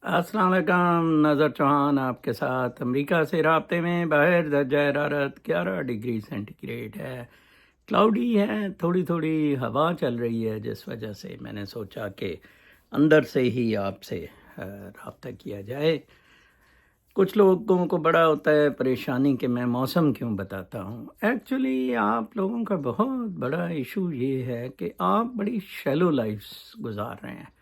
السلام علیکم، نظر چوہان آپ کے ساتھ۔ امریکہ سے رابطے میں باہر درجہ حرارت 11 ڈگری سینٹی گریڈ ہے، کلاؤڈی ہے، تھوڑی تھوڑی ہوا چل رہی ہے، جس وجہ سے میں نے سوچا کہ اندر سے ہی آپ سے رابطہ کیا جائے۔ کچھ لوگوں کو بڑا ہوتا ہے پریشانی کہ میں موسم کیوں بتاتا ہوں۔ ایکچولی آپ لوگوں کا بہت بڑا ایشو یہ ہے کہ آپ بڑی شیلو لائفز گزار رہے ہیں۔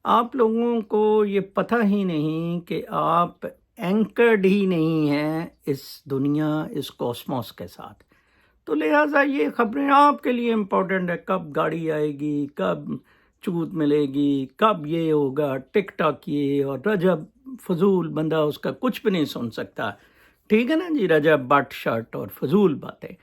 آپ لوگوں کو یہ پتہ ہی نہیں کہ آپ اینکرڈ ہی نہیں ہیں اس دنیا، اس کوسموس کے ساتھ، تو لہٰذا یہ خبریں آپ کے لیے امپورٹنٹ ہے۔ کب گاڑی آئے گی، کب چوت ملے گی، کب یہ ہوگا، ٹک ٹاک یہ، اور رجب فضول بندہ اس کا کچھ بھی نہیں سن سکتا، ٹھیک ہے نا جی، رجب بٹ شرٹ اور فضول باتیں۔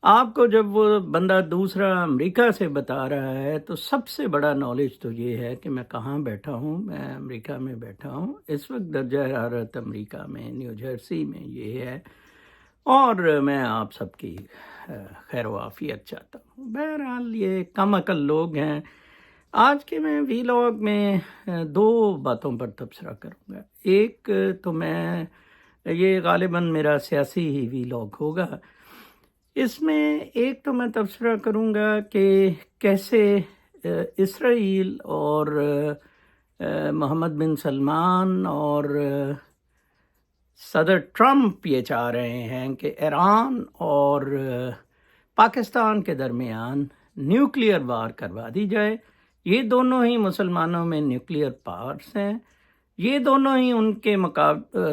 آپ کو جب وہ بندہ دوسرا امریکہ سے بتا رہا ہے تو سب سے بڑا نالج تو یہ ہے کہ میں کہاں بیٹھا ہوں۔ میں امریکہ میں بیٹھا ہوں اس وقت، درجہ حرارت امریکہ میں نیو جرسی میں یہ ہے، اور میں آپ سب کی خیر و عافیت چاہتا ہوں۔ بہرحال یہ کم عقل لوگ ہیں۔ آج کے میں وی لاگ میں دو باتوں پر تبصرہ کروں گا۔ ایک تو میں یہ غالباً میرا سیاسی ہی وی لاگ ہوگا۔ اس میں ایک تو میں تبصرہ کروں گا کہ کیسے اسرائیل اور محمد بن سلمان اور صدر ٹرمپ یہ چاہ رہے ہیں کہ ایران اور پاکستان کے درمیان نیوکلیئر وار کروا دی جائے۔ یہ دونوں ہی مسلمانوں میں نیوکلیئر پاورز ہیں، یہ دونوں ہی ان کے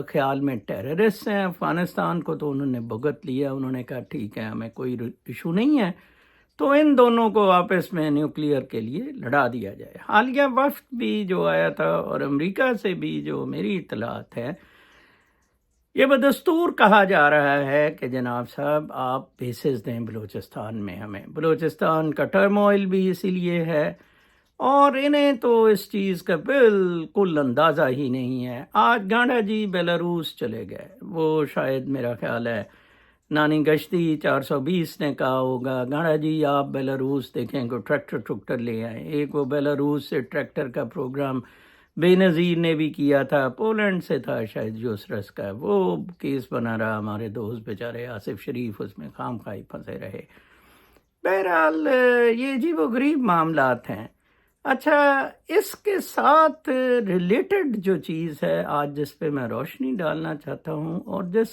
خیال میں ٹیررسٹ ہیں۔ افغانستان کو تو انہوں نے بھگت لیا، انہوں نے کہا ٹھیک ہے ہمیں کوئی ایشو نہیں ہے، تو ان دونوں کو آپس میں نیوکلیئر کے لیے لڑا دیا جائے۔ حالیہ وفد بھی جو آیا تھا اور امریکہ سے بھی جو میری اطلاعات ہے، یہ بدستور کہا جا رہا ہے کہ جناب صاحب آپ بیسز دیں بلوچستان میں ہمیں۔ بلوچستان کا ٹرموائل بھی اسی لیے ہے، اور انہیں تو اس چیز کا بالکل اندازہ ہی نہیں ہے۔ آج گانڈا جی بیلاروس چلے گئے، وہ شاید میرا خیال ہے نانی گشتی 420 نے کہا ہوگا گانڈا جی آپ بیلاروس دیکھیں کو ٹریکٹر لے آئیں۔ ایک وہ بیلاروس سے ٹریکٹر کا پروگرام بے نظیر نے بھی کیا تھا، پولینڈ سے تھا شاید جوسرس کا، وہ کیس بنا رہا، ہمارے دوست بیچارے آصف شریف اس میں خام خواہ پھنسے رہے۔ بہرحال یہ عجیب و غریب معاملات ہیں۔ اچھا، اس کے ساتھ ریلیٹڈ جو چیز ہے آج جس پہ میں روشنی ڈالنا چاہتا ہوں اور جس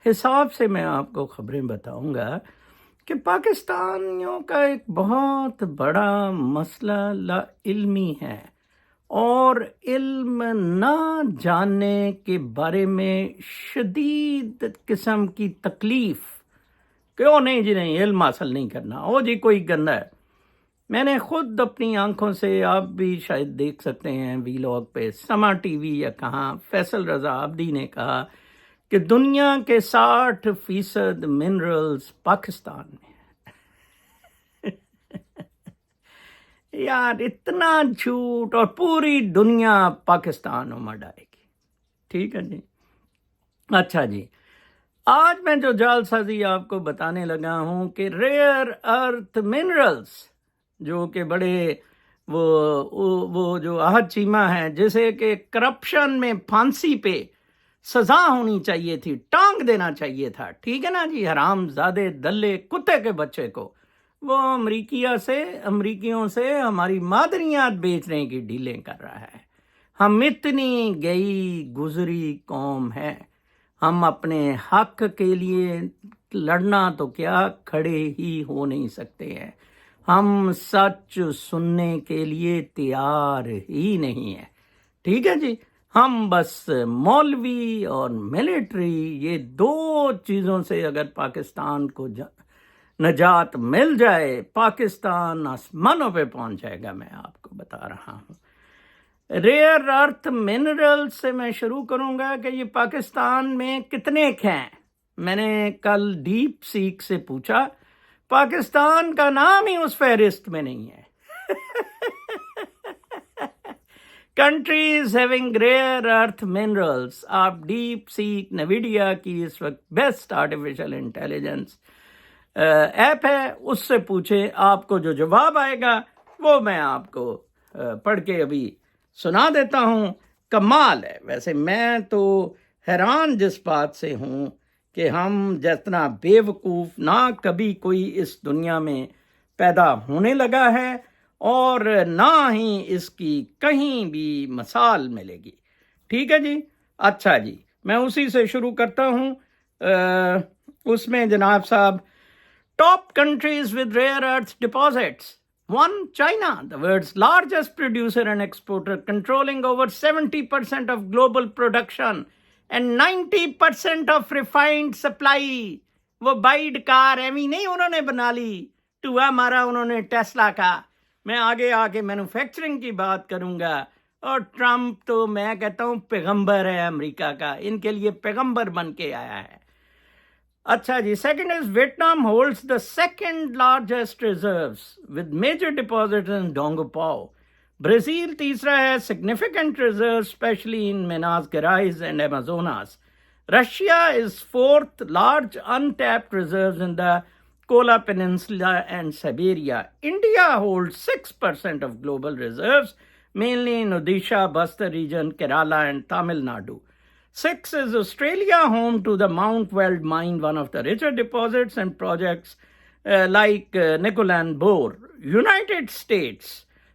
حساب سے میں آپ کو خبریں بتاؤں گا کہ پاکستانیوں کا ایک بہت بڑا مسئلہ لا علمی ہے، اور علم نہ جاننے کے بارے میں شدید قسم کی تکلیف کیوں نہیں جی، نہیں علم حاصل نہیں کرنا، او جی کوئی گندا ہے۔ میں نے خود اپنی آنکھوں سے، آپ بھی شاید دیکھ سکتے ہیں وی لاگ پہ، سما ٹی وی یا کہاں، فیصل رضا عابدی نے کہا کہ دنیا کے 60% منرلز پاکستان میں۔ یار اتنا جھوٹ، اور پوری دنیا پاکستان میں ڈائے گی، ٹھیک ہے جی۔ اچھا جی، آج میں جو جال سازی آپ کو بتانے لگا ہوں کہ ریئر ارتھ منرلز جو کہ بڑے وہ جو احد چیمہ ہے، جسے کہ کرپشن میں پھانسی پہ سزا ہونی چاہیے تھی، ٹانگ دینا چاہیے تھا، ٹھیک ہے نا جی، حرام زادے دلے کتے کے بچے کو، وہ امریکیوں سے ہماری معدنیات بیچنے کی ڈیلیں کر رہا ہے۔ ہم اتنی گئی گزری قوم ہے، ہم اپنے حق کے لیے لڑنا تو کیا کھڑے ہی ہو نہیں سکتے ہیں، ہم سچ سننے کے لیے تیار ہی نہیں ہیں، ٹھیک ہے جی۔ ہم بس مولوی اور ملٹری، یہ دو چیزوں سے اگر پاکستان کو نجات مل جائے، پاکستان آسمانوں پہ پہنچ جائے گا، میں آپ کو بتا رہا ہوں۔ ریئر ارتھ منرل سے میں شروع کروں گا کہ یہ پاکستان میں کتنے ہیں۔ میں نے کل ڈیپ سیک سے پوچھا، پاکستان کا نام ہی اس فہرست میں نہیں ہے۔ کنٹریز ہیونگ ریئر ارتھ منرلز، آپ ڈیپ سیک نویڈیا کی اس وقت بیسٹ آرٹیفیشل انٹیلیجنس ایپ ہے، اس سے پوچھیں، آپ کو جو جواب آئے گا وہ میں آپ کو پڑھ کے ابھی سنا دیتا ہوں۔ کمال ہے. ویسے میں تو حیران جس بات سے ہوں کہ ہم جتنا بے وقوف نہ کبھی کوئی اس دنیا میں پیدا ہونے لگا ہے اور نہ ہی اس کی کہیں بھی مثال ملے گی. ٹھیک ہے جی. اچھا جی، میں اسی سے شروع کرتا ہوں. اس میں جناب صاحب top countries with rare earth deposits. 1. China, the world's largest producer and exporter, controlling over 70% of global production and 90% of refined supply. وہ بائیڈ کار ایوی نہیں انہوں نے بنا لی، ٹوا مارا انہوں نے ٹیسلا کا. میں آگے آ کے مینوفیکچرنگ کی بات کروں گا. اور ٹرمپ تو میں کہتا ہوں پیغمبر ہے امریکہ کا، ان کے لیے پیغمبر بن کے آیا ہے. اچھا جی. Second is Vietnam holds the second largest reserves with major deposits in Dong Pao. Brazil تیسرا ہے significant reserves especially in Minas Gerais and Amazonas. Russia is fourth large untapped reserves in the Kola Peninsula and Siberia. India holds 6% of global reserves, mainly in Odisha, Bastar region, Kerala and Tamil Nadu. 6 is Australia, home to the Mount Weld mine, one of the richer deposits and projects like Nikolan Bore. United States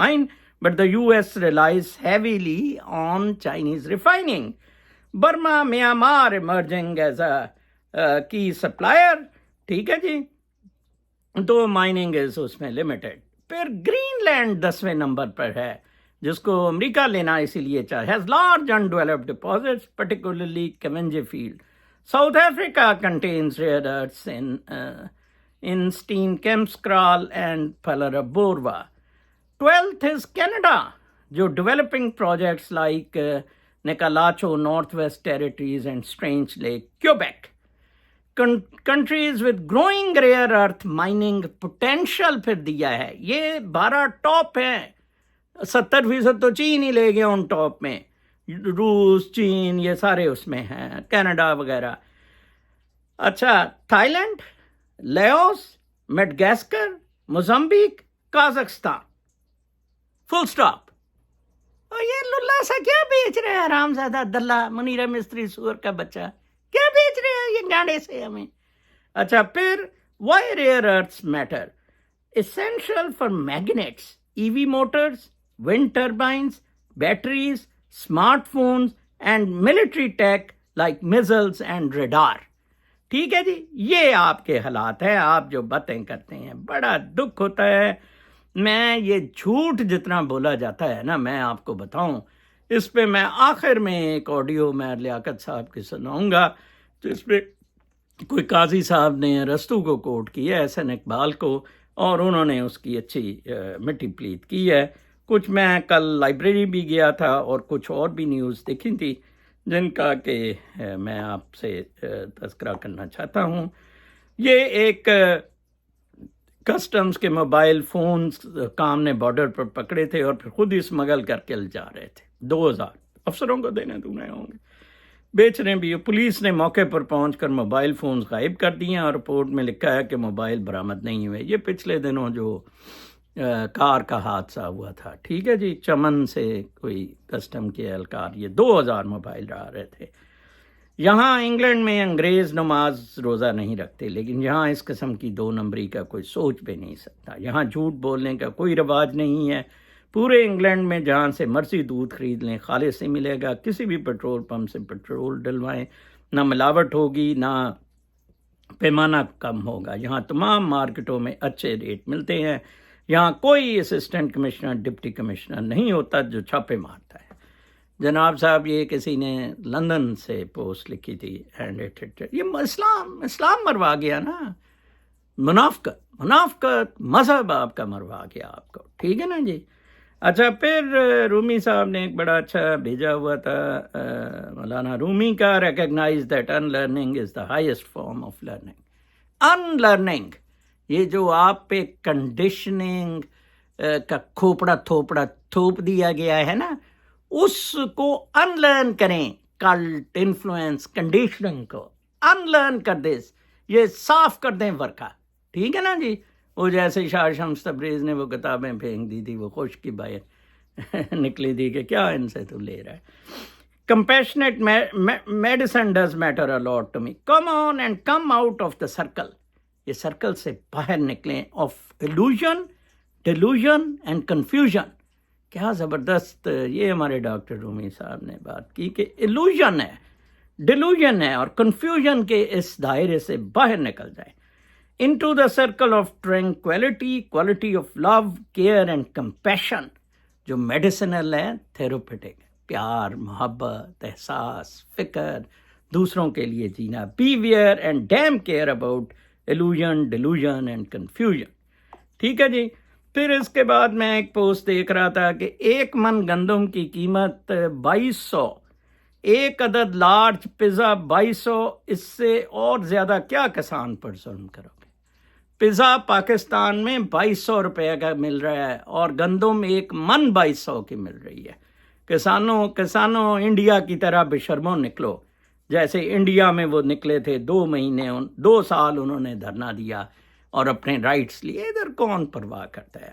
mine, but the US relies heavily on Chinese refining. Burma, Myanmar emerging as a key supplier. ٹھیک ہے جی. تو mining از اس میں limited. پھر green land 10ویں number پر ہے، جس کو امریکہ لینا اسی لیے چاہے. Has large انڈیولپڈ deposits particularly Kavenje Field. South Africa contains rare earths in Steenkemskral and Phalaborwa. 12th is Canada, جو developing projects like Nukalacho, Northwest Territories and Strange Lake, Quebec. Countries with growing rare earth mining potential پھر دیا ہے. یہ 12 top ہیں. 70% تو چین ہی لے گیا ان top میں. روس، چین، یہ سارے اس میں ہیں، کینیڈا وغیرہ. اچھا. Thailand, Laos, Madagascar, Mozambique, Kazakhstan. Full stop. اور یہ للہ سا کیا بیچ رہے ہیں حرام زادہ دلہ منیرہ مستری سور کا بچہ؟ کیا بیچ رہے ہیں یہ گانڈے سے ہمیں؟ اچھا. پھر why rare earths matter. essential for magnets, EV motors, wind turbines, batteries, smartphones and military tech like missiles and radar. ٹھیک ہے جی. یہ آپ کے حالات ہیں. آپ جو باتیں کرتے ہیں بڑا دکھ ہوتا ہے. میں یہ جھوٹ جتنا بولا جاتا ہے نا، میں آپ کو بتاؤں، اس پہ میں آخر میں ایک آڈیو میں لیاقت صاحب کی سناؤں گا، جس پہ کوئی قاضی صاحب نے رستو کو کوٹ کیا ہے، حسن اقبال کو، اور انہوں نے اس کی اچھی مٹی پلیت کی ہے. کچھ میں کل لائبریری بھی گیا تھا اور کچھ اور بھی نیوز دیکھی تھی جن کا کہ میں آپ سے تذکرہ کرنا چاہتا ہوں. یہ ایک کسٹمز کے موبائل فونز کام نے بارڈر پر پکڑے تھے اور پھر خود ہی اسمگل کر کے جا رہے تھے. 2000 افسروں کو دینے دونے ہوں گے، بیچ رہے بھی. پولیس نے موقع پر پہنچ کر موبائل فونز غائب کر دیے اور رپورٹ میں لکھا ہے کہ موبائل برآمد نہیں ہوئے. یہ پچھلے دنوں جو کار کا حادثہ ہوا تھا. ٹھیک ہے جی. چمن سے کوئی کسٹم کے اہلکار یہ 2000 موبائل لا رہے تھے. یہاں انگلینڈ میں انگریز نماز روزہ نہیں رکھتے، لیکن یہاں اس قسم کی 2 نمبری کا کوئی سوچ بھی نہیں سکتا. یہاں جھوٹ بولنے کا کوئی رواج نہیں ہے. پورے انگلینڈ میں جہاں سے مرضی دودھ خرید لیں خالص ہی ملے گا. کسی بھی پیٹرول پمپ سے پیٹرول ڈلوائیں، نہ ملاوٹ ہوگی نہ پیمانہ کم ہوگا. یہاں تمام مارکیٹوں میں اچھے ریٹ ملتے ہیں. یہاں کوئی اسسٹنٹ کمشنر ڈپٹی کمشنر نہیں ہوتا جو چھاپے مارتا ہے. جناب صاحب یہ کسی نے لندن سے پوسٹ لکھی تھی ہینڈ ایڈیٹڈ. یہ اسلام مروا گیا نا. منافقت مذہب آپ کا مروا گیا آپ کو. ٹھیک ہے نا جی. اچھا. پھر رومی صاحب نے ایک بڑا اچھا بھیجا ہوا تھا مولانا رومی کا. Recognise that unlearning is the highest form of learning. Unlearning, یہ جو آپ پہ کنڈیشننگ کا کھوپڑا تھوپڑا تھوپ دیا گیا ہے نا، اس کو ان لرن کریں. کلٹ انفلوئنس کنڈیشننگ کو ان لرن کر دیں. یہ صاف کر دیں ورقہ. ٹھیک ہے نا جی. وہ جیسے شاہ شمس تبریز نے وہ کتابیں پھینک دی تھی، وہ خشک کی باہر نکلی تھی کہ کیا ان سے تو لے رہا ہے. Compassionate medicine does matter a lot to me. Come on and come out of the circle. یہ سرکل سے باہر نکلیں of illusion, delusion and confusion. کیا زبردست یہ ہمارے ڈاکٹر رومی صاحب نے بات کی کہ illusion ہے، delusion ہے اور confusion کے اس دائرے سے باہر نکل جائیں. Into the circle of tranquility, quality of love, care and compassion. جو میڈیسنل ہے، therapeutic ہے. پیار، محبت، احساس، فکر، دوسروں کے لیے جینا. Beware and damn care about illusion, delusion and confusion. ٹھیک ہے جی. پھر اس کے بعد میں ایک پوسٹ دیکھ رہا تھا کہ 1 من گندم کی قیمت 2200، 1 عدد لارج پزا 2200. اس سے اور زیادہ کیا کسان پر ظلم کرو گے؟ پزا پاکستان میں 2200 روپے کا مل رہا ہے اور گندم 1 من 2200 کی مل رہی ہے. کسانوں انڈیا کی طرح بے شرموں نکلو، جیسے انڈیا میں وہ نکلے تھے 2 مہینے 2 سال انہوں نے دھرنا دیا اور اپنے رائٹس لیے. ادھر کون پرواہ کرتا ہے؟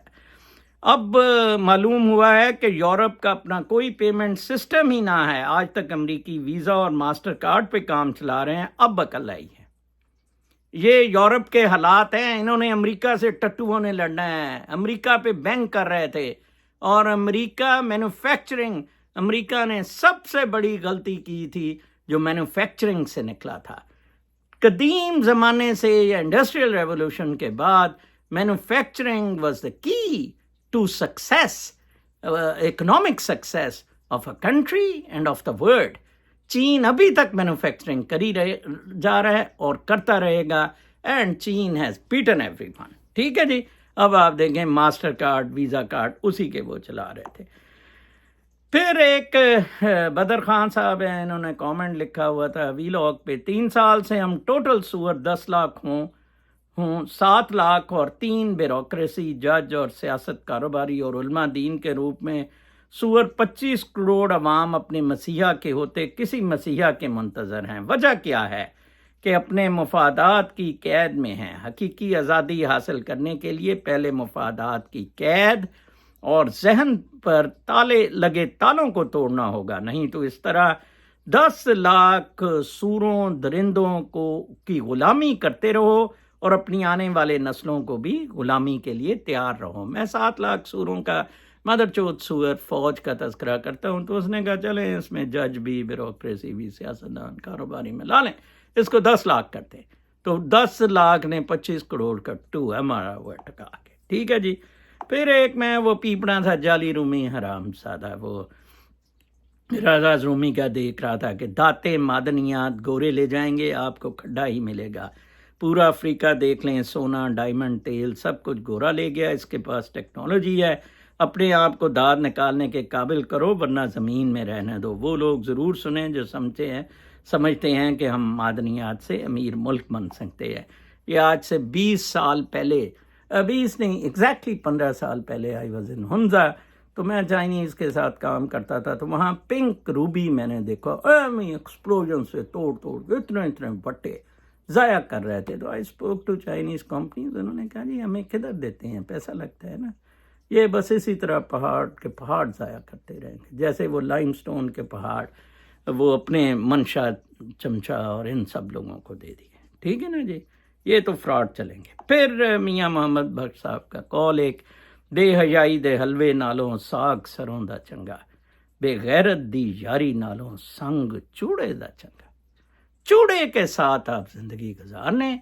اب معلوم ہوا ہے کہ یورپ کا اپنا کوئی پیمنٹ سسٹم ہی نہ ہے. آج تک امریکی ویزا اور ماسٹر کارڈ پہ کام چلا رہے ہیں. اب عقل آئی ہے. یہ یورپ کے حالات ہیں. انہوں نے امریکہ سے ٹٹوؤں نے لڑنا ہے. امریکہ پہ بینک کر رہے تھے اور امریکہ مینوفیکچرنگ، امریکہ نے سب سے بڑی غلطی کی تھی جو مینوفیکچرنگ سے نکلا تھا. قدیم زمانے سے یا انڈسٹریل ریولوشن کے بعد manufacturing was the key to success, economic success of a country and of the world. چین ابھی تک مینوفیکچرنگ کری جا رہا ہے اور کرتا رہے گا. اینڈ چین ہیز بیٹن ایوری ون. ٹھیک ہے جی. اب آپ دیکھیں ماسٹر کارڈ، ویزا کارڈ اسی کے وہ چلا رہے تھے. پھر ایک بدر خان صاحب ہیں، انہوں نے کامنٹ لکھا ہوا تھا وی لاگ پہ، 3 سال سے ہم ٹوٹل سور 10 لاکھ ہوں 7 لاکھ اور 3 بیوروکریسی، جج اور سیاست کاروباری اور علماء دین کے روپ میں سور 25 کروڑ عوام اپنے مسیحا کے ہوتے کسی مسیحا کے منتظر ہیں. وجہ کیا ہے؟ کہ اپنے مفادات کی قید میں ہیں. حقیقی آزادی حاصل کرنے کے لیے پہلے مفادات کی قید اور ذہن پر تالے لگے تالوں کو توڑنا ہوگا، نہیں تو اس طرح 10 لاکھ سوروں درندوں کی غلامی کرتے رہو اور اپنی آنے والے نسلوں کو بھی غلامی کے لیے تیار رہو. میں 7 لاکھ سوروں کا مدر چوت سور فوج کا تذکرہ کرتا ہوں تو اس نے کہا چلیں اس میں جج بھی، بیوروکریسی بھی، سیاستدان، کاروباری میں لا لیں، اس کو 10 لاکھ کرتے. تو 10 لاکھ نے 25 کروڑ کا 2 ہمارا وہ ٹکا کے. ٹھیک ہے جی. پھر ایک میں وہ پیپڑا تھا جعلی رومی حرام سادہ، وہ رضا رومی کا دیکھ رہا تھا کہ داتے معدنیات گورے لے جائیں گے، آپ کو کھڈا ہی ملے گا. پورا افریقہ دیکھ لیں، سونا، ڈائمنڈ، تیل سب کچھ گورا لے گیا. اس کے پاس ٹیکنالوجی ہے. اپنے آپ کو داد نکالنے کے قابل کرو ورنہ زمین میں رہنے دو. وہ لوگ ضرور سنیں جو سمجھتے ہیں کہ ہم معدنیات سے امیر ملک بن سکتے ہیں. یہ آج سے 20 سال پہلے، 20 نہیں ایگزیکٹلی 15 سال پہلے آئی واز ان ہنزا، تو میں چائنیز کے ساتھ کام کرتا تھا تو وہاں پنک روبی میں نے دیکھا، ایکسپلوژن سے توڑ اتنے بٹے ضائع کر رہے تھے. تو I spoke to Chinese companies, انہوں نے کہا جی ہمیں کدھر دیتے ہیں، پیسہ لگتا ہے نا، یہ بس اسی طرح پہاڑ ضائع کرتے رہیں گے، جیسے وہ لائم سٹون کے پہاڑ وہ اپنے منشا چمچا اور ان سب لوگوں کو دے دیے. ٹھیک ہے نا جی. یہ تو فراڈ چلیں گے. پھر میاں محمد بخش صاحب کا کال، ایک بے حیائی دے حلوے نالوں ساگ سروں دا چنگا، بے غیرت دی یاری نالوں سنگ چوڑے دا چنگا. چوڑے کے ساتھ آپ زندگی گزارنے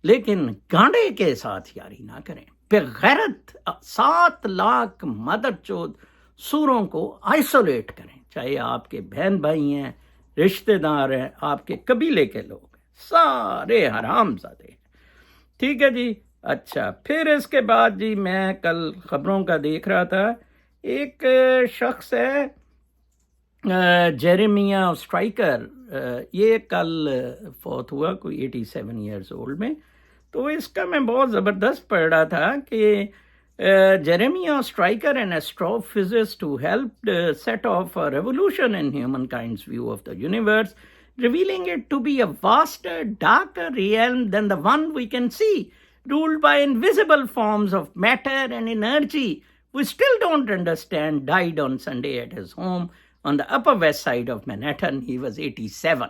لیکن گانڈے کے ساتھ یاری نہ کریں. بے غیرت 7 لاکھ مدر چود سوروں کو آئسولیٹ کریں، چاہے آپ کے بہن بھائی ہیں، رشتہ دار ہیں، آپ کے قبیلے کے لوگ ہیں، سارے حرام زادے ہیں. ٹھیک ہے جی. اچھا پھر اس کے بعد جی میں کل خبروں کا دیکھ رہا تھا، ایک شخص ہے جیریمیا اسٹرائکر، یہ کل فوت ہوا، کوئی 87 ایئرز اولڈ میں. تو اس کا میں بہت زبردست پڑھ رہا تھا کہ Jeremiah Ostriker an astrophysicist who helped set off a revolution in humankind's view of the universe, revealing it to be a vaster, darker realm than the one we can see. ruled by invisible forms of matter and energy we still don't understand, died on Sunday at his home on the Upper West Side of Manhattan. He was 87.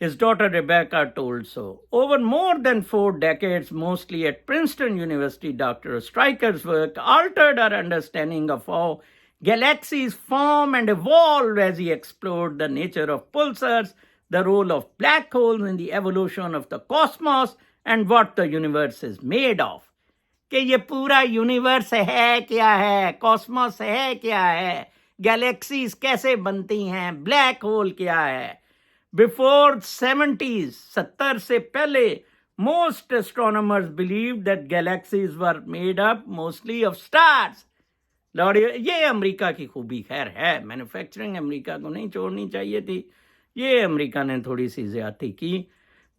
His daughter Rebecca told so. Over more than 4 decades, mostly at Princeton University, Dr. Stryker's work altered our understanding of how galaxies form and evolve as he explored the nature of pulsars, the role of black holes in the evolution of the cosmos, and what the universe is made of. کہ یہ پورا universe ہے کیا ہے, cosmos ہے کیا ہے, galaxies کیسے بنتی ہیں, بلیک ہول کیا ہے. Before 70s, 70 سے پہلے, most astronomers believed that galaxies were made up mostly of stars. یہ امریکہ کی خوبی خیر ہے, مینوفیکچرنگ امریکہ کو نہیں چھوڑنی چاہیے تھی, یہ امریکہ نے تھوڑی سی زیادتی کی.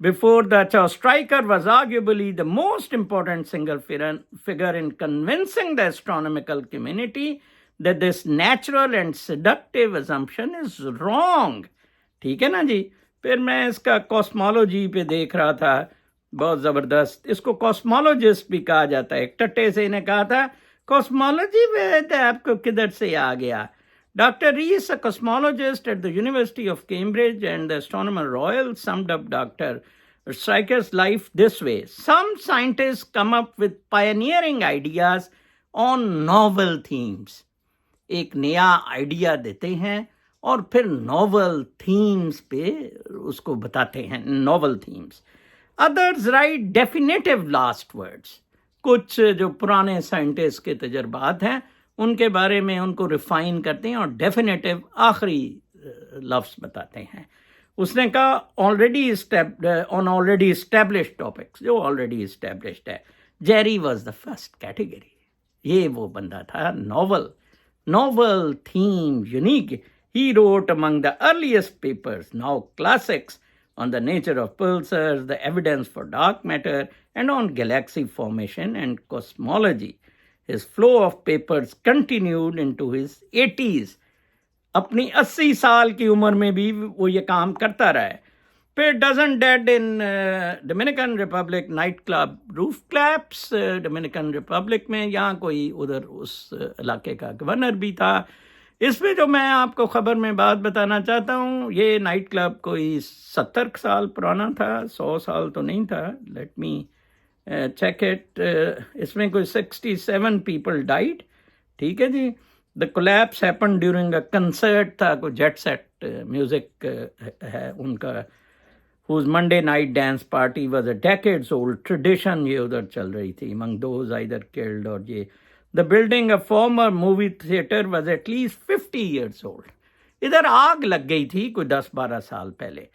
Before that, Stryker was arguably the most important single figure in convincing the astronomical community that this natural and seductive assumption is wrong. ٹھیک ہے نا جی. پھر میں اس کا کاسمالوجی پہ دیکھ رہا تھا, بہت زبردست. اس کو کاسمالوجسٹ بھی کہا جاتا ہے. ایک ٹٹے سے انہیں کہا تھا کاسمالوجی پہ آپ کو کدھر سے آ گیا. Dr. Rees, a cosmologist at the University of Cambridge and the astronomer royal, summed up Dr. Stryker's life this way. Some scientists come up with pioneering ideas on novel themes. ایک نیا idea دیتے ہیں اور پھر novel themes پہ اس کو بتاتے ہیں, novel themes. Others right definitive last words. کچھ جو پرانے سائنٹسٹ کے تجربات ہیں ان کے بارے میں ان کو ریفائن کرتے ہیں اور ڈیفینیٹو آخری لفظ بتاتے ہیں. اس نے کہا آلریڈی اسٹیبلشڈ ٹاپکس, جو آلریڈی اسٹیبلشڈ ہے. جیری واز دا فرسٹ کیٹیگری. یہ وہ بندہ تھا novel theme unique. He wrote among the earliest papers, now classics, on the nature of pulsars, the evidence for dark matter, and on galaxy formation and cosmology. His flow of papers continued into his 80s. اپنی 80 سال کی عمر میں بھی وہ یہ کام کرتا رہا ہے. پھر ڈزن ڈیڈ ان ڈومینیکن ریپبلک نائٹ کلب روف کلیپس. ڈومینیکن ریپبلک میں یہاں کوئی ادھر اس علاقے کا گورنر بھی تھا. اس میں جو میں آپ کو خبر میں بات بتانا چاہتا ہوں, یہ نائٹ کلب کوئی 70 سال پرانا تھا, 100 سال تو نہیں تھا. Let me check it. اس میں کوئی 67 پیپل ڈائڈ. ٹھیک ہے جی. The collapse happen during a concert تھا, کوئی جیٹ سیٹ میوزک ہے ان کا, whose Monday night dance party was a decades old tradition. یہ ادھر چل رہی تھی. among those either killed اور یہ The building, a former movie theater, was at least 50 years old. ادھر آگ لگ گئی تھی کوئی 10-12 سال پہلے,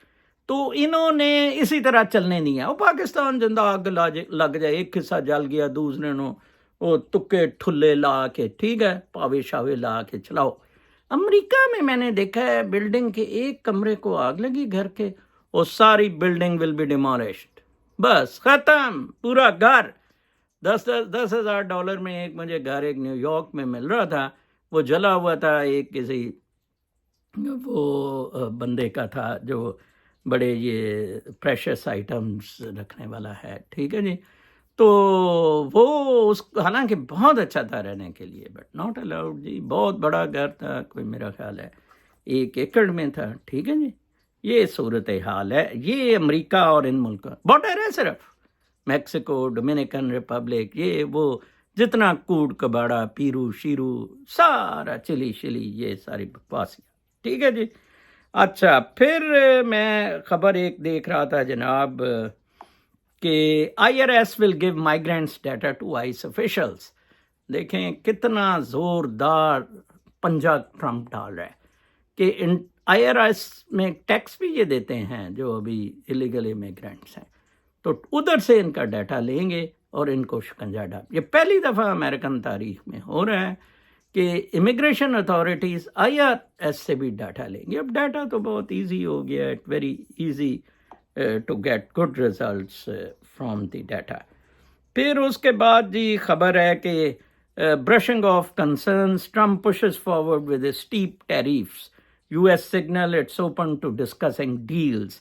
تو انہوں نے اسی طرح چلنے دیا. وہ پاکستان زندہ آگ لگ جائے, ایک حصہ جل گیا, دوسرے نو وہ تکے ٹھلے لا کے, ٹھیک ہے, پاوے شاوے لا کے چلاؤ. امریکہ میں نے دیکھا ہے بلڈنگ کے ایک کمرے کو آگ لگی گھر کے, وہ ساری بلڈنگ ول بی ڈیمولشڈ. بس ختم پورا گھر. $10,000 میں ایک مجھے گھر ایک نیو یارک میں مل رہا تھا, وہ جلا ہوا تھا, ایک کسی وہ بندے کا تھا جو بڑے یہ پریشس آئٹمس رکھنے والا ہے. ٹھیک ہے جی. تو وہ اس حالانکہ بہت اچھا تھا رہنے کے لیے, بٹ ناٹ الاؤڈ جی. بہت بڑا گھر تھا, کوئی میرا خیال ہے 1 ایکڑ میں تھا. ٹھیک ہے جی. یہ صورت حال ہے. یہ امریکہ اور ان ملکوں بارڈر ہے, صرف میکسیکو, ڈومینیکن ریپبلک, یہ وہ جتنا کوڑ کباڑا, پیرو شیرو, سارا چلی شلی, یہ ساری بکواسیاں. ٹھیک ہے جی. اچھا, پھر میں خبر ایک دیکھ رہا تھا جناب کہ IRS will give migrants data to ICE officials. دیکھیں کتنا زوردار پنجہ ٹرمپ ڈال رہا ہے کہ IRS میں ٹیکس بھی یہ دیتے ہیں جو ابھی الیگل امیگرینٹس ہیں, تو ادھر سے ان کا ڈیٹا لیں گے اور ان کو شکنجا ڈال. یہ پہلی دفعہ امریکن تاریخ میں ہو رہا ہے کہ امیگریشن اتھارٹیز IRS سے بھی ڈیٹا لیں گے. اب ڈیٹا تو بہت ایزی ہو گیا, it very easy to get good results from the data. پھر اس کے بعد جی خبر ہے کہ brushing off concerns, Trump pushes forward with his steep tariffs. US signal it's open to discussing deals.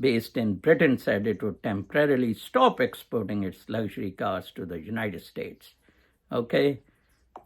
based in Britain said it would temporarily stop exporting its luxury cars to the United States. Okay?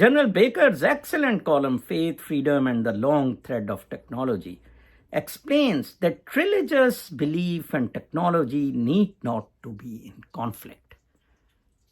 General Baker's excellent column, Faith, Freedom and the Long Thread of Technology, explains that religious belief and technology need not to be in conflict.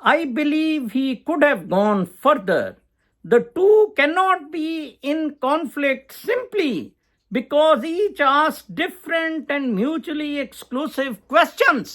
I believe he could have gone further. The two cannot be in conflict simply because each asks different and mutually exclusive questions.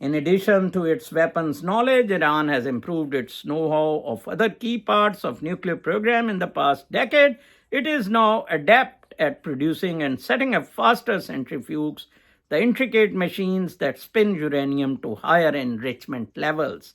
In addition to its weapons knowledge, Iran has improved its know-how of other key parts of nuclear program in the past decade. It is now adept at producing and setting up faster centrifuges, the intricate machines that spin uranium to higher enrichment levels.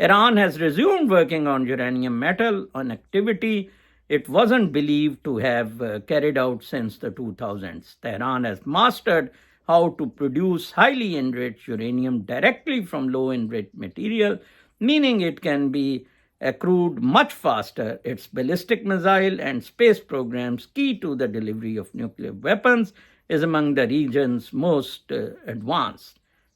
Iran has resumed working on uranium metal, an activity it wasn't believed to have carried out since the 2000s. Tehran has mastered how to produce highly enriched uranium directly from low enriched material, meaning it can be accrued much faster. Its ballistic missile and space programs, key to the delivery of nuclear weapons, is among the region's most advanced.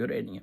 uranium.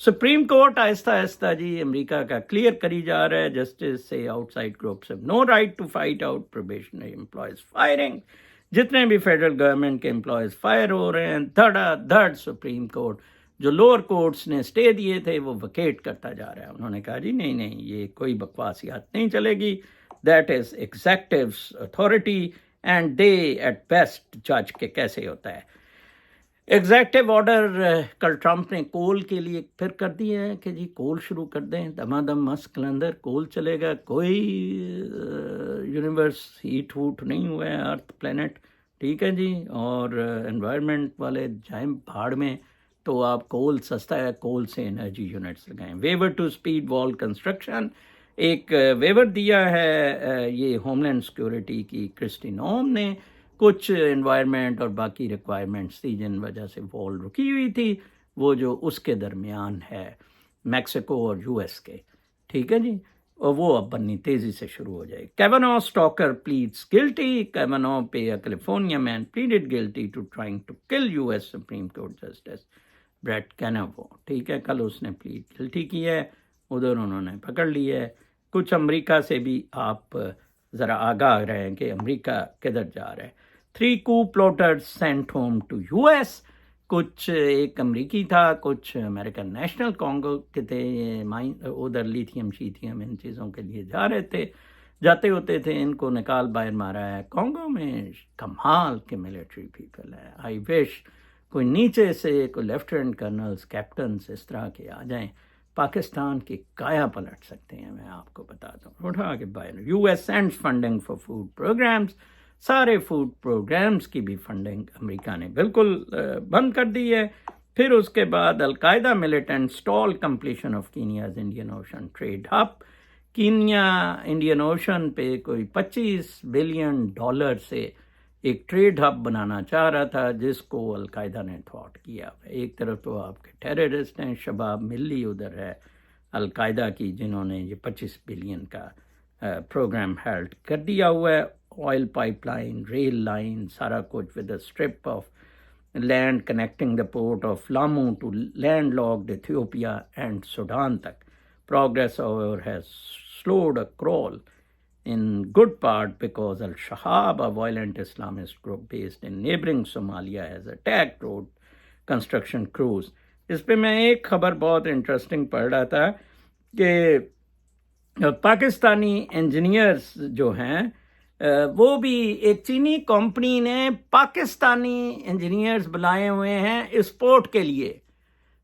Supreme court آہستہ آہستہ جی امریکہ کا clear کری جا رہا ہے. Justice سے outside groups have no right to fight out probationary employees firing. جتنے بھی فیڈرل گورنمنٹ کے امپلائیز فائر ہو رہے ہیں دھڑا دھڑ سپریم کورٹ جو لوور کورٹس نے اسٹے دیے تھے وہ ویکیٹ کرتا جا رہا ہے. انہوں نے کہا جی نہیں نہیں یہ کوئی بکواسیات نہیں چلے گی. That is executive's authority and they at best جج کے کیسے ہوتا ہے. ایگزیکٹو آرڈر کل ٹرمپ نے کول کے لیے پھر کر دیا ہے کہ جی کول شروع کر دیں دما دم مست کلندر کول چلے گا. کوئی یونیورس ہیٹ ہوٹ نہیں ہوا ہے ارتھ پلینٹ ٹھیک ہے جی. اور انوائرمنٹ والے جائیں بھاڑ میں تو آپ کول سستا ہے کول سے انرجی یونٹس لگائیں. ویور ٹو اسپیڈ وال کنسٹرکشن ایک ویور دیا ہے یہ ہوم لینڈ سیکورٹی کی کرسٹی نوم نے. کچھ انوائرمنٹ اور باقی ریکوائرمنٹس تھی جن وجہ سے وال رکی ہوئی تھی وہ جو اس کے درمیان ہے میکسیکو اور یو ایس کے ٹھیک ہے جی. اور وہ اب بننی تیزی سے شروع ہو جائے. کیونو اسٹاکر پلیڈز گلٹی. کیونو پہ California man pleaded guilty to trying to kill U S supreme court justice Brett Kavanaugh ٹھیک ہے. کل اس نے پلیڈ گلٹی کی ہے ادھر انہوں نے پکڑ لی ہے. کچھ امریکہ سے بھی آپ ذرا آگاہ رہیں کہ امریکہ کدھر جا رہا ہے. 3 coup plotters sent home to US. کچھ ایک امریکی تھا کچھ امریکن نیشنل کانگو کے تھے ادھر لیتھیم شیتھیم ان چیزوں کے لیے جا رہے تھے. جاتے ہوتے تھے ان کو نکال باہر مارا ہے. کانگو میں کمال کے ملٹری پیپل ہے. آئی وش کوئی نیچے سے کوئی لیفٹیننٹ کرنلز کیپٹنز اس طرح کے آ جائیں پاکستان کی کایا پلٹ سکتے ہیں. میں آپ کو بتا دوں اٹھا کے باہر. U S sends funding for food programmes. سارے فوڈ پروگرامز کی بھی فنڈنگ امریکہ نے بالکل بند کر دی ہے. پھر اس کے بعد al Qaeda militants stall completion of Kenya's Indian Ocean trade hub. Kenya Indian Ocean پہ کوئی $25 بلین سے ایک ٹریڈ ہب بنانا چاہ رہا تھا جس کو القاعدہ نے تھواٹ کیا. ایک طرف تو آپ کے ٹیررسٹ ہیں شباب ملی ادھر ہے القاعدہ کی جنہوں نے یہ $25 بلین کا پروگرام ہیلڈ کر دیا ہوا ہے. Oil pipeline rail line سارا کچھ with a strip of land connecting the port of Lamu to landlocked Ethiopia and Sudan تک. Progress over has slowed a crawl in good part because Al-Shahab, a violent Islamist group based in neighboring Somalia, has attacked road construction crews. اس پہ میں ایک خبر بہت interesting پڑھ رہا تھا کہ پاکستانی انجینئرز جو ہیں وہ بھی ایک چینی کمپنی نے پاکستانی انجینئرز بلائے ہوئے ہیں اسپورٹ کے لیے.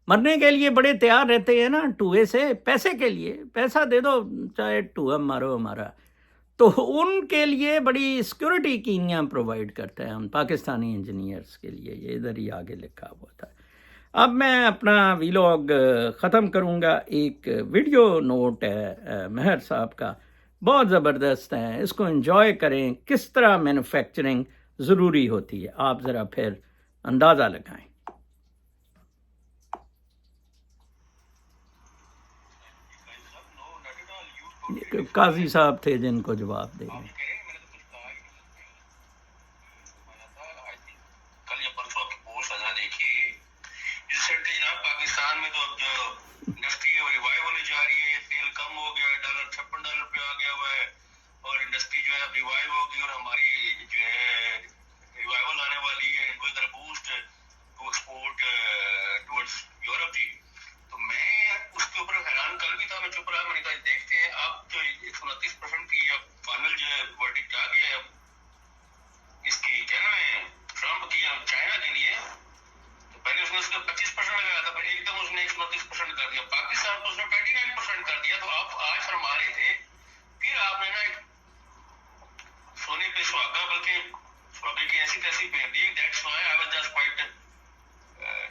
مرنے کے لیے بڑے تیار رہتے ہیں نا ٹوئے سے پیسے کے لیے پیسہ دے دو چاہے ٹوئا مارو ہمارا. تو ان کے لیے بڑی سیکورٹی کینیا پرووائڈ کرتا ہے ان پاکستانی انجینئرز کے لیے. یہ ادھر ہی آگے لکھا ہوا تھا. اب میں اپنا ویلاگ ختم کروں گا. ایک ویڈیو نوٹ ہے مہر صاحب کا بہت زبردست ہے. اس کو انجوائے کریں کس طرح مینوفیکچرنگ ضروری ہوتی ہے. آپ ذرا پھر اندازہ لگائیں. قاضی صاحب تھے جن کو جواب دیں گے. پاکستان میں تو اب جو انڈسٹری ریوائو ہونے جا رہی ہے. تیل کم ہو گیا $56 پہ آ گیا ہوا ہے اور انڈسٹری جو ہے ریوائو ہوگی اور ہماری جو ہے ریوائول آنے والی ہے with boost to export towards Europe جی. تو میں اس کے اوپر حیران کل بھی تھا میں چپ رہا. میں نے کہا دیکھتے ہیں اب جو 129% کی اب فائنل جو ہے ورڈکٹ آ گیا ہے اب اس کی کیا نام ہے ٹرمپ کی چائنا کے لیے. پہلے اس نے اس کو 25% لگایا تھا پھر ایک دم اس نے 129% کر دیا. پاکستان کو اس نے 29% کر دیا. تو آپ آج فرما رہے تھے پھر آپ نے نا ایک سونے پہ سہاگا بلکہ سہاگے کی ایسی تیسی پہن دی. That's why I was just quite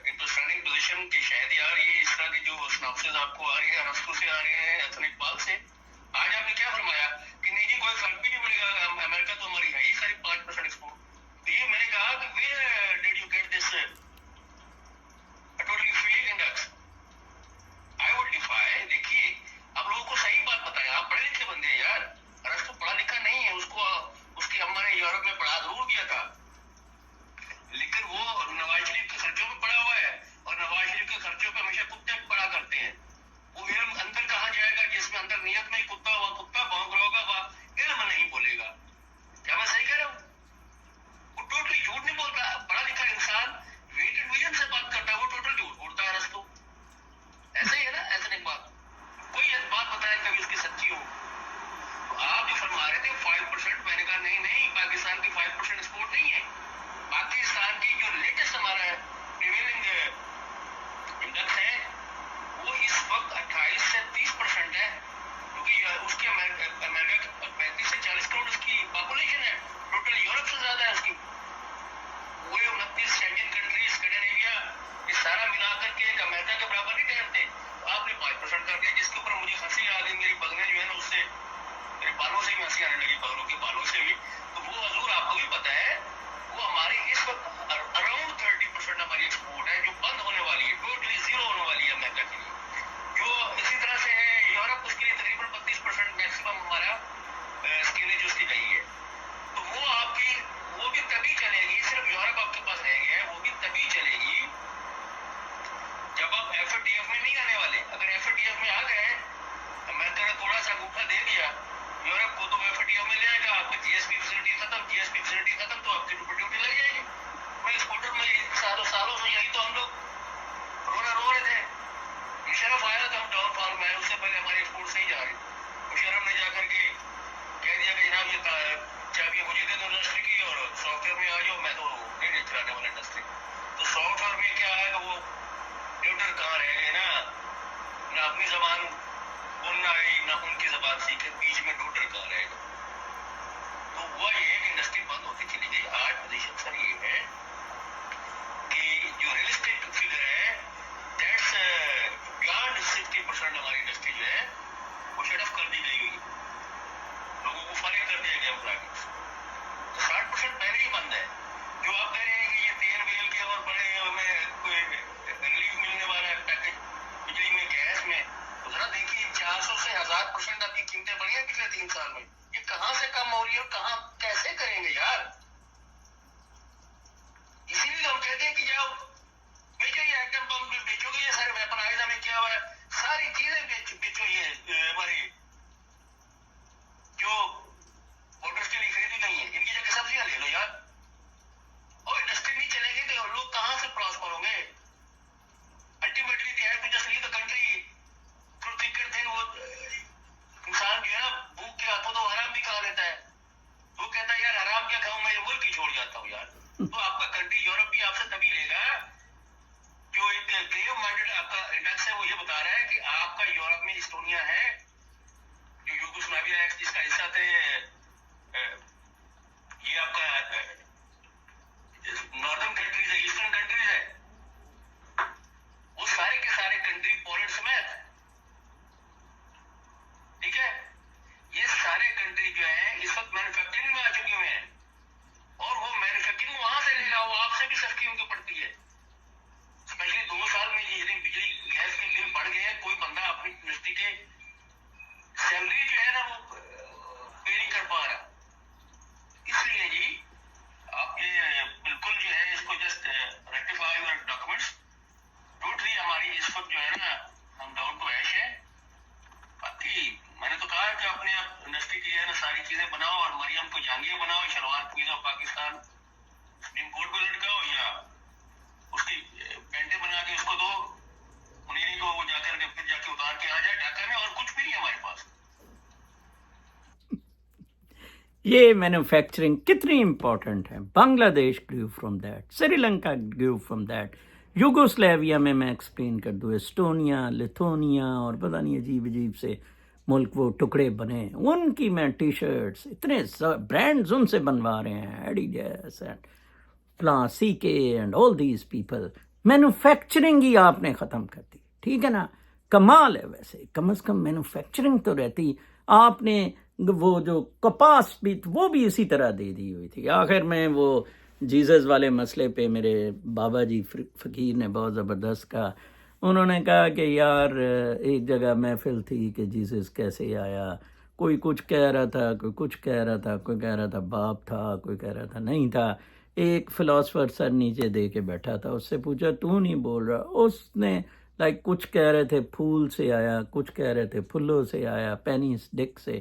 into standing position کہ شاید یار یہ اس طرح کی جو سناپسز آپ کو آ رہی ہیں رستوں سے آ رہے ہیں ایتھن اقبال سے. آج آپ نے کیا فرمایا کہ نہیں جی کوئی فرق بھی نہیں پڑے گا امریکہ تو ہماری ہے ہی ساری 5% ایکسپورٹ. تو یہ میں نے کہا کہ where did you get this totally fake index. I would defy. دیکھیے آپ لوگوں کو صحیح بات بتائیں. آپ پڑھے لکھے بندے ہیں یار. ارسطو پڑھا لکھا نہیں ہے. اس کو اس کی اماں نے یورپ میں پڑھا ضرور دیا تھا لیکن وہ نواز شریف کے خرچوں پہ پڑا ہوا ہے اور نواز شریف کے خرچوں پہ ہمیشہ کتے پڑا کرتے کہ وہ ٹیوٹر کہاں رہ گئے نا, نہ اپنی زبان بولنا آئی نہ ان کی زبان سیکھے, بیچ میں ٹیوٹر کہاں رہ گئے. تو وہ یہ ہے کہ انڈسٹری بند ہوتی چلی گئی. آج پوزیشن سر یہ ہے کہ جو ریئلسٹک فگر ہے دیٹس بیانڈ 60% ہماری انڈسٹری جو ہے وہ شٹ آف کر دی گئی ہوئی ہے, لوگوں کو فارغ کر دیا گیا امپلائمنٹ. 60% پہلے ہی بند ہے. جو آپ کہہ رہے ہیں کہ یہ تیل ویل کے اور بڑے ہمیں کوئی ریلیف ملنے والا ہے پیکج بجلی میں گیس میں, تو ذرا دیکھیے 400 سے 1000% آپ کی قیمتیں بڑھی ہیں پچھلے 3 سال میں. یہ کہاں سے کم ہو رہی ہے اور کہاں کیسے کریں گے یار؟ اسی لیے ہم کہتے ہیں کہ جاؤ بیچو, یہ ایٹم بم بھی بیچو گے, یہ سارے ویپنائز ہمیں کیا ہوا ہے, ساری چیزیں بیچو, یہ ہماری جو موٹر اسٹیل خریدی گئی ہیں ان کی جگہ سبزیاں لے لو یار. اور انڈسٹری نہیں چلے گی تو لوگ کہاں سے پراسپر ہوں گے؟ Ultimately they have to just leave the country through thick and thin. وہ انسان جو ہے نا بھوک کے ہاتھوں تو حرام بھی کھا لیتا ہے. وہ کہتا ہے یار حرام کیا کھاؤں, میں ملک ہی چھوڑ جاتا ہوں یار. تو آپ کا کنٹری یورپ بھی آپ سے تبھی لے گا. جو ایک گریو مائنڈڈ آپ کا انڈیکس ہے وہ یہ بتا رہا ہے کہ آپ کا یورپ میں اسٹونیا ہے جو یوگوسلاویا ہے جس کا حصہ تھے, یہ آپ کا ناردرن کنٹریز ہے, ایسٹرن کنٹریز ہے, وہ سارے کے سارے کنٹری پولینڈ سمیت, ٹھیک ہے, یہ سارے کنٹری جو ہیں اس وقت مینوفیکچرنگ میں آ چکی ہوئے ہیں. اور وہ مینوفیکچرنگ وہاں سے لے گا, وہ آپ سے بھی سستی ان کو پڑتی ہے. اسپیشلی 2 سال میں یہ بجلی گیس کے بل بڑھ گئے ہیں, کوئی بندہ اپنی یونیورسٹی کے سیلری جو ہے نا وہ پے نہیں کر پا رہا. اس لیے جی آپ یہ بالکل جو ہے اس کو just rectify your documents. Totally ہماری اس وقت جو ہے نا ہم ڈاؤن ٹو ایش ہے. باقی میں نے تو کہا کہ اپنے انڈسٹری کی ہے نا ساری چیزیں بناؤ اور مریم کو جانگیر بناؤ, شلوار قمیض آف پاکستان سپریم کورٹ کو لٹکاؤ یا اس کی پینٹیں بنا کے اس کو دو, انہیں نہیں کو وہ جا کر کے پھر جا کے اتار کے آ جائے ڈھاکہ میں, اور کچھ بھی نہیں ہمارے پاس. یہ مینوفیکچرنگ کتنی امپورٹنٹ ہے. Bangladesh grew from that, Sri Lanka grew from that, Yugoslavia میں ایکسپلین کر دوں, اسٹونیا, لتھونیا اور پتہ نہیں عجیب عجیب سے ملک وہ ٹکڑے بنے, ان کی میں ٹی شرٹس اتنے برانڈز ان سے بنوا رہے ہیں, Adidas and C K and all these people. Manufacturing ہی آپ نے ختم کر دی, ٹھیک ہے نا. کمال ہے ویسے, کم از کم مینوفیکچرنگ تو رہتی. آپ نے وہ جو کپاس بھی وہ بھی اسی طرح دے دی ہوئی تھی. آخر میں وہ جیزس والے مسئلے پہ میرے بابا جی فقیر نے بہت زبردست کہا. انہوں نے کہا کہ یار ایک جگہ محفل تھی کہ جیزس کیسے آیا, کوئی کچھ کہہ رہا تھا, کوئی کچھ کہہ رہا تھا, کوئی کہہ رہا تھا باپ تھا, کوئی کہہ رہا تھا نہیں تھا. ایک فلاسفر سر نیچے دے کے بیٹھا تھا, اس سے پوچھا تو نہیں بول رہا, اس نے کچھ کہہ رہے تھے پھول سے آیا, کچھ کہہ رہے تھے پھولوں سے آیا, پینی اسٹک سے.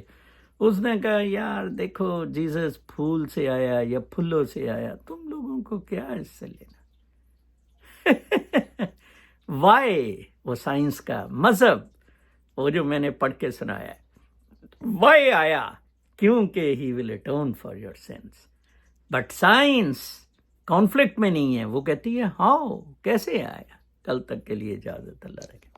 اس نے کہا یار دیکھو جیزس پھول سے آیا یا پھولوں سے آیا, تم لوگوں کو کیا اس سے لینا. وائی وہ سائنس کا مذہب, وہ جو میں نے پڑھ کے سنایا, وائی آیا کیونکہ he will atone for your sins. But science conflict میں نہیں ہے, وہ کہتی ہے ہاؤ, کیسے آیا. کل تک کے لیے اجازت, اللہ رکھے.